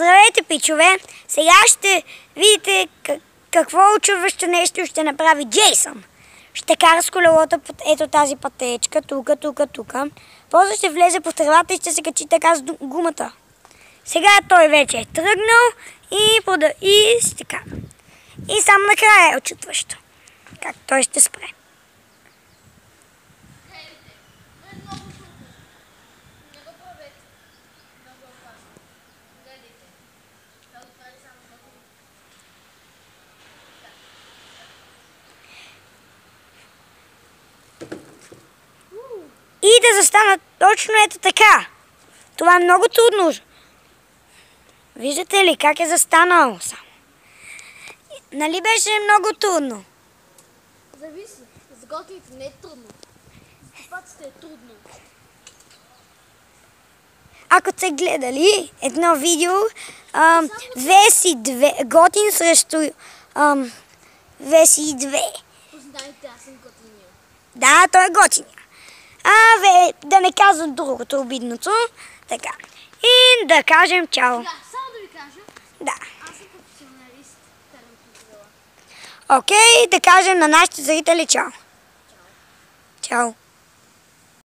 Здравейте, пичове! Сега ще видите какво очудващо нещо ще направи Джейсън. Ще кара с колелото под ето тази пътечка, тук. После ще влезе по тревата и ще се качи така с гумата. Сега той вече е тръгнал и така. И само накрая е очудващо. Как той ще спре. И да застанат точно ето така. Това е много трудно. Виждате ли как е застанал сам? Нали беше много трудно? Зависи. С готвите не е трудно. С паците е трудно. Ако сте гледали едно видео, Веси 2, готин срещу Веси 2. Познайте, аз съм готиния. Да, той е готиня. Да не казвам другото, обидното. Така. И да кажем чао. Да, само да ви кажа. Да. Аз съм професионалист. Карам по колела. Окей, да кажем на нашите зрители чао. Чао.